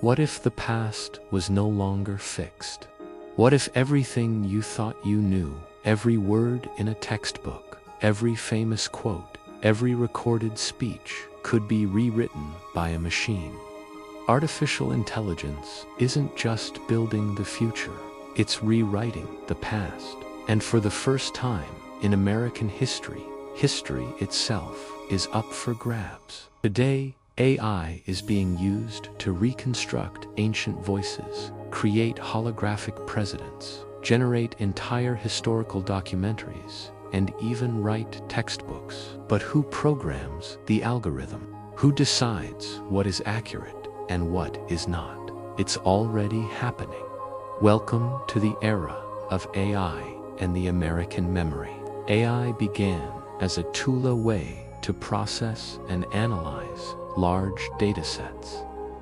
What if the past was no longer fixed? What if everything you thought you knew, every word in a textbook, every famous quote, every recorded speech, could be rewritten by a machine? Artificial intelligence isn't just building the future, it's rewriting the past. And for the first time in American history, history itself is up for grabs. Today, AI is being used to reconstruct ancient voices, create holographic presidents, generate entire historical documentaries, and even write textbooks. But who programs the algorithm? Who decides what is accurate and what is not? It's already happening. Welcome to the era of AI and the American memory. AI began as a tool, way to process and analyze large data sets.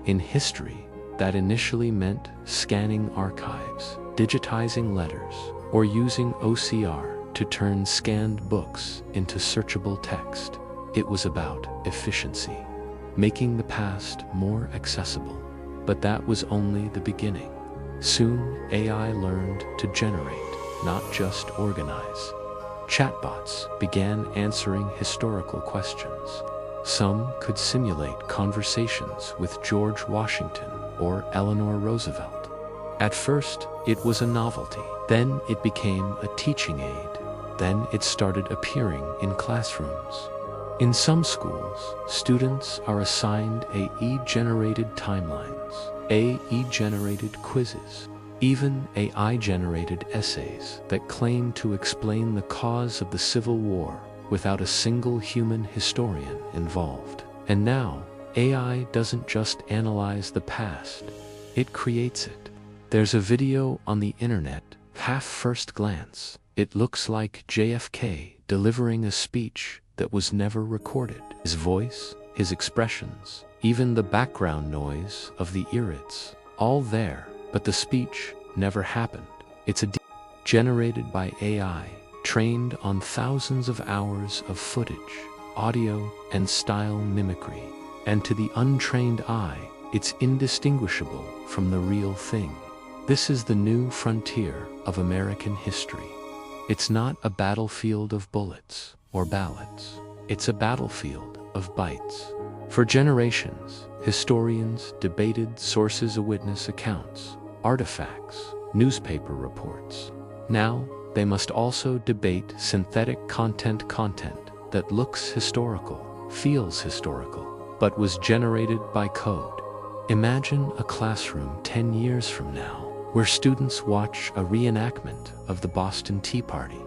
In history, that initially meant scanning archives, digitizing letters, or using OCR to turn scanned books into searchable text. It was about efficiency, making the past more accessible. But that was only the beginning. Soon, AI learned to generate, not just organize. Chatbots began answering historical questions. Some could simulate conversations with George Washington or Eleanor Roosevelt. At first, it was a novelty. Then it became a teaching aid. Then it started appearing in classrooms. In some schools, students are assigned AI-generated timelines, AI-generated quizzes, even AI-generated essays that claim to explain the cause of the Civil War without a single human historian involved. And now, AI doesn't just analyze the past, it creates it. There's a video on the internet, half first glance. It looks like JFK delivering a speech that was never recorded. His voice, his expressions, even the background noise of the irids, all there, but the speech never happened. It's generated by AI, trained on thousands of hours of footage, audio, and style mimicry. And to the untrained eye, it's indistinguishable from the real thing. This is the new frontier of American history. It's not a battlefield of bullets or ballots. It's a battlefield of bytes. For generations, historians debated sources of witness accounts, artifacts, newspaper reports. Now, they must also debate synthetic content that looks historical, feels historical, but was generated by code. Imagine a classroom 10 years from now, where students watch a reenactment of the Boston Tea Party.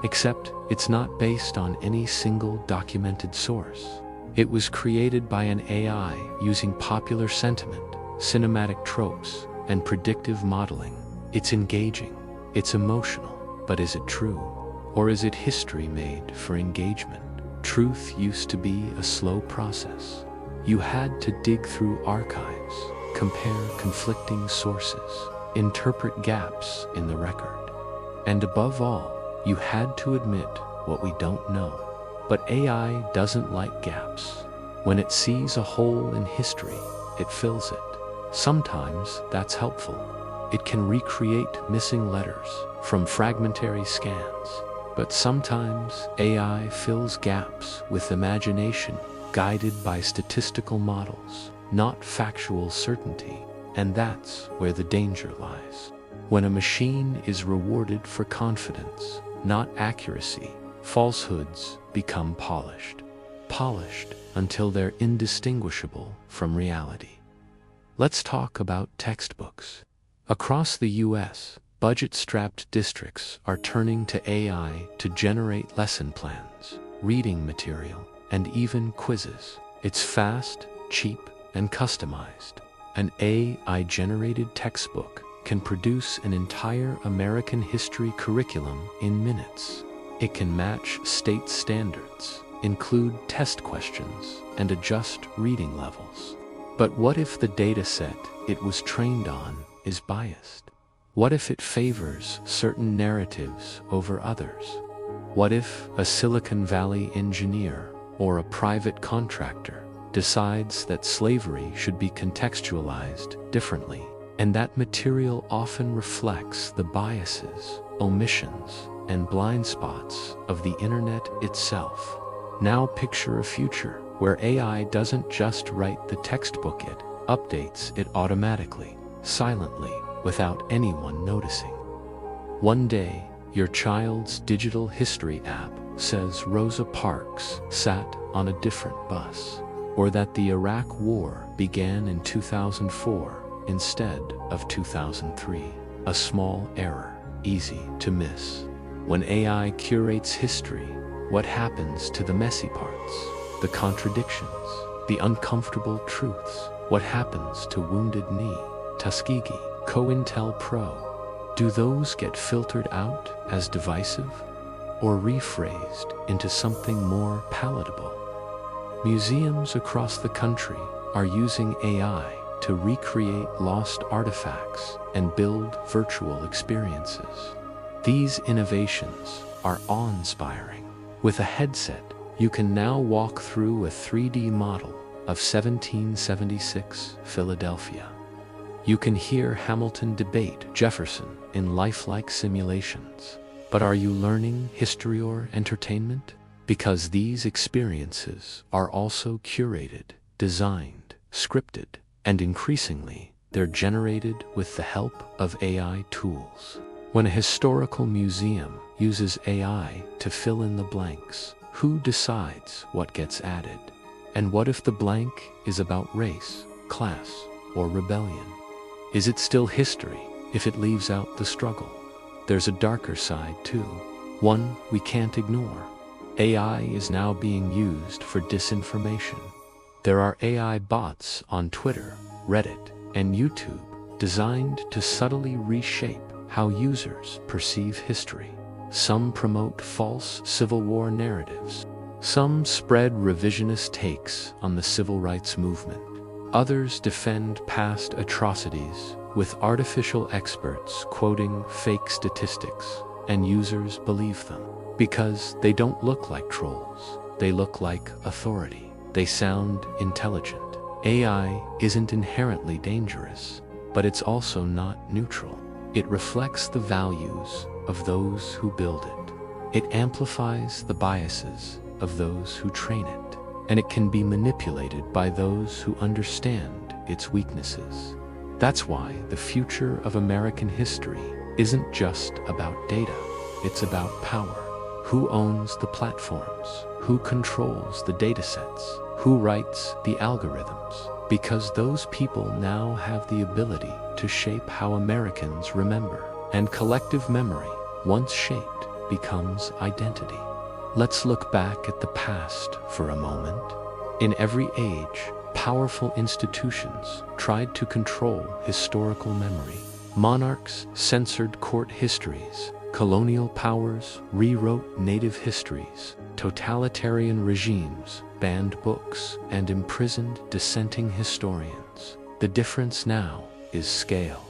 Except it's not based on any single documented source. It was created by an AI using popular sentiment, cinematic tropes, and predictive modeling. It's engaging, it's emotional, but is it true? Or is it history made for engagement? Truth used to be a slow process. You had to dig through archives, compare conflicting sources, interpret gaps in the record. And above all, you had to admit what we don't know. But AI doesn't like gaps. When it sees a hole in history, it fills it. Sometimes that's helpful. It can recreate missing letters from fragmentary scans. But sometimes AI fills gaps with imagination, guided by statistical models, not factual certainty. And that's where the danger lies. When a machine is rewarded for confidence, not accuracy, falsehoods become polished. Polished until they're indistinguishable from reality. Let's talk about textbooks. Across the US, budget-strapped districts are turning to AI to generate lesson plans, reading material, and even quizzes. It's fast, cheap, and customized. An AI-generated textbook can produce an entire American history curriculum in minutes. It can match state standards, include test questions, and adjust reading levels. But what if the data set it was trained on is biased? What if it favors certain narratives over others? What if a Silicon Valley engineer or a private contractor decides that slavery should be contextualized differently, and that material often reflects the biases, omissions, and blind spots of the internet itself. Now picture a future where AI doesn't just write the textbook, it updates it automatically, silently, without anyone noticing. One day, your child's digital history app says Rosa Parks sat on a different bus, or that the Iraq War began in 2004 instead of 2003. A small error, easy to miss. When AI curates history, what happens to the messy parts, the contradictions, the uncomfortable truths? What happens to Wounded Knee, Tuskegee, COINTELPRO? Do those get filtered out as divisive, or rephrased into something more palatable? Museums across the country are using AI to recreate lost artifacts and build virtual experiences. These innovations are awe-inspiring. With a headset, you can now walk through a 3D model of 1776 Philadelphia. You can hear Hamilton debate Jefferson in lifelike simulations. But are you learning history or entertainment? Because these experiences are also curated, designed, scripted, and increasingly, they're generated with the help of AI tools. When a historical museum uses AI to fill in the blanks, who decides what gets added? And what if the blank is about race, class, or rebellion? Is it still history if it leaves out the struggle? There's a darker side too, one we can't ignore. AI is now being used for disinformation. There are AI bots on Twitter, Reddit, and YouTube designed to subtly reshape how users perceive history. Some promote false Civil War narratives. Some spread revisionist takes on the civil rights movement. Others defend past atrocities with artificial experts quoting fake statistics, and users believe them. Because they don't look like trolls, they look like authority. They sound intelligent. AI isn't inherently dangerous, but it's also not neutral. It reflects the values of those who build it. It amplifies the biases of those who train it, and it can be manipulated by those who understand its weaknesses. That's why the future of American history isn't just about data, it's about power. Who owns the platforms? Who controls the datasets? Who writes the algorithms? Because those people now have the ability to shape how Americans remember. And collective memory, once shaped, becomes identity. Let's look back at the past for a moment. In every age, powerful institutions tried to control historical memory. Monarchs censored court histories. Colonial powers rewrote native histories. Totalitarian regimes banned books and imprisoned dissenting historians. The difference now is scale.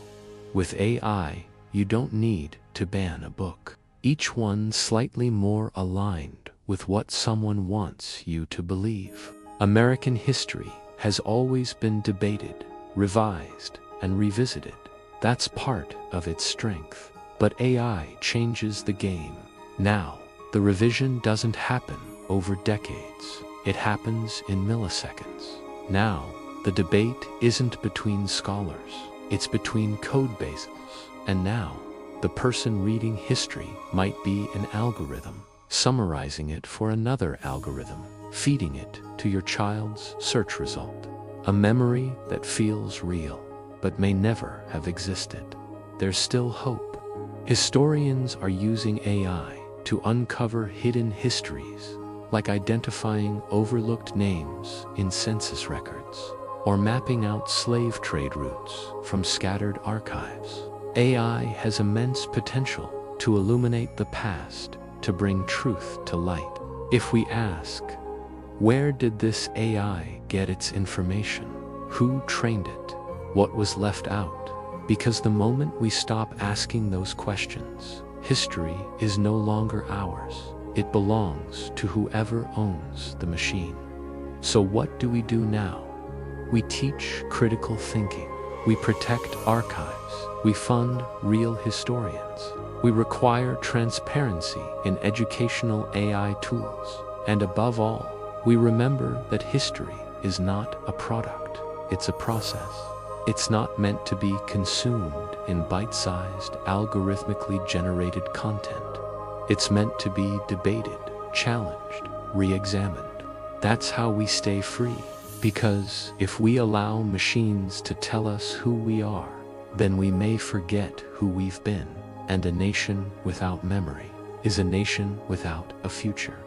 With AI, you don't need to ban a book. Each one slightly more aligned with what someone wants you to believe. American history has always been debated, revised, and revisited. That's part of its strength. But AI changes the game. Now, the revision doesn't happen over decades. It happens in milliseconds. Now, the debate isn't between scholars. It's between code bases. And now, the person reading history might be an algorithm, summarizing it for another algorithm, feeding it to your child's search result. A memory that feels real, but may never have existed. There's still hope. Historians are using AI to uncover hidden histories, like identifying overlooked names in census records, or mapping out slave trade routes from scattered archives. AI has immense potential to illuminate the past, to bring truth to light. If we ask, where did this AI get its information? Who trained it? What was left out? Because the moment we stop asking those questions, history is no longer ours. It belongs to whoever owns the machine. So what do we do now? We teach critical thinking. We protect archives. We fund real historians. We require transparency in educational AI tools. And above all, we remember that history is not a product, it's a process. It's not meant to be consumed in bite-sized, algorithmically generated content. It's meant to be debated, challenged, re-examined. That's how we stay free. Because if we allow machines to tell us who we are, then we may forget who we've been. And a nation without memory is a nation without a future.